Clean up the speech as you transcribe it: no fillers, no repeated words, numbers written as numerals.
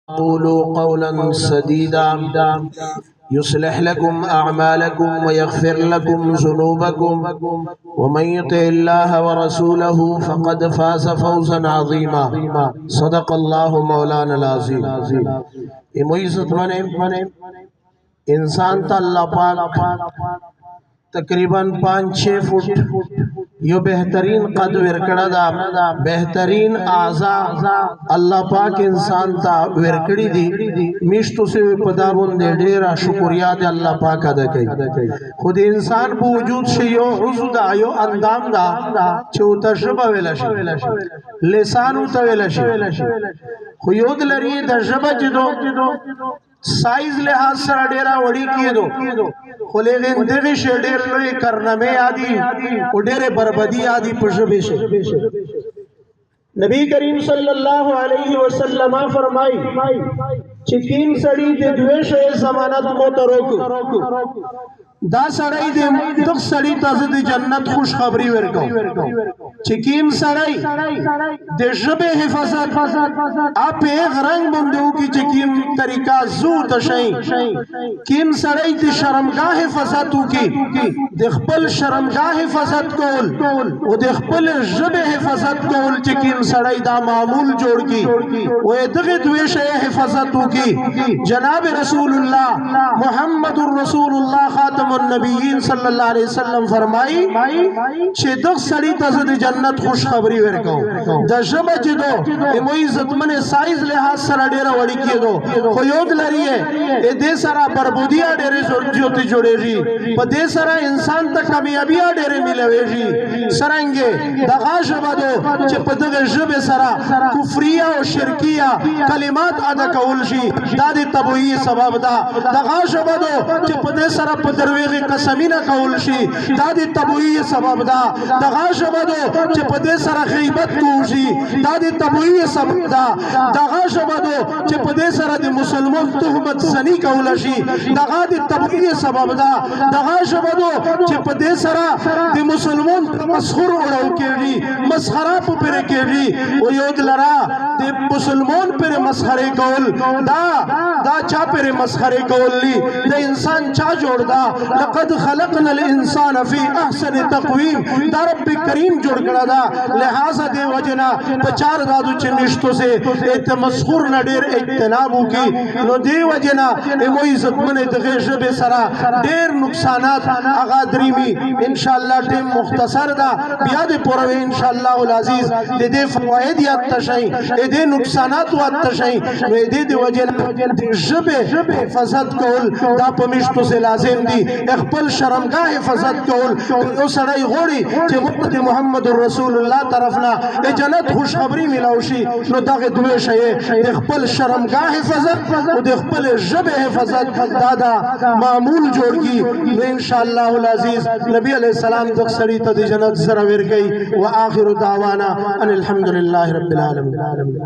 قولوا قولا سديدا يصلح لكم أعمالكم ويغفر لكم ذنوبكم ومن يطع الله ورسوله فقد فاز فوزا عظيما صدق الله مولانا العظيم معزت منے انسان تا اللہ پاک تقریباً 5-6 فٹ یو بہترین قد ورکڑا دا بہترین اعضاء اللہ پاک انسان تا ورکڑی دی میشتو سے پدابون دے ڈیرہ شکریہ دے اللہ پاک ادا کئی خود انسان پو وجود سے یو عضو دا یو اندام دا چھو تجربہ ویلشی لسانو تا ویلشی خیود لری تجربہ جدو سائز لحاظ سر ڈیرہ وڑی کیے دو خلیغین دیغی شے ڈیر لوئی کرنمے آدھی و ڈیر بربدی آدھی پشبے شے نبی کریم صلی اللہ علیہ وسلم فرمائی چکیم سڑی دے دویش زمانت موتروک دا سڑائی دے دک سڑی تازد جنت خوش خبری ورکو چکیم سڑائی دے جب حفاظت آپ ایک رنگ بندو کی چکیم طریقہ زو تشائیں کیم سڑائی دے شرمگاہ حفاظتو کی دے خپل شرمگاہ حفاظت کول و دے خپل جب حفاظت کول چکیم سڑائی دا معمول جوڑ کی و ادغی دویش حفاظتو کی جناب رسول اللہ محمد الرسول اللہ خاتم النبیین صلی اللہ علیہ وسلم فرمائی چھے دخ سڑی تزد جنت خوش خبری ورکو دا جب جدو اموی زدمن سائز لحاظ سرا ڈیرہ وڑی کیے دو خیود لریے اے دے سرا بربودیا ڈیرے جوتی جوڑے جی پا دے سرا انسان تا کمیابیا ڈیرے ملوے جی سرنگے دا غاش بدو چھے پا دغ جب سرا کفریہ و شرکیہ کلمات ادا کول جی دا دی تبوئی سبب دا غاش بدو چھے پا دے سرا پا درویغ قسمینہ قول شی دا دی تبوئی سبب دا غاش بدو چے پدے سر غیبت کو شی دا دی تبوئی سبب دا غاش بدو چے پدے سر دی مسلمان تحمت زنی قول شی دا دی تبوئی سبب دا غاش بدو چے پدے سر دی مسلمان مسخر اڑاو کے لی مسخرہ پر کے لی ویود لرا دی مسلمان پر مسخرے قول دا چا پر مسخرے قول لی دا انسان چا جوڑ دا لقد خلقنا الانسان فی احسن تقویم دا رب کریم جوڑ کر دا لہذا دے وجنا پچار دادو چنشتو سے ایت مسخور نڈیر اجتنابو کی نو دے وجنا اموی زدمن دغی جب سرا دیر نقصانات اغادری می انشاءاللہ ٹیم مختصر دا بیاد پروے انشاءاللہ العزیز دے فوائد یاد تشائیں دے نقصانات واد تشائیں نو دے وجنا دے جب حفظت کول دا پمشتو سے لازم دی اخپل شرمگاہ حفظت کول او سڑائی غوڑی چے غبت محمد رسول اللہ طرفنا اے جنت خوشخبری ملاوشی نو داغ دوے شئے اخپل شرمگاہ حفظت و اخپل جب حفظت دادا معمول جوڑ کی و انشاءاللہ العزیز نبی علیہ السلام دق سڑی تا دی جنت زرور گئی و آخر دعوانا ان الحمدللہ رب العالمین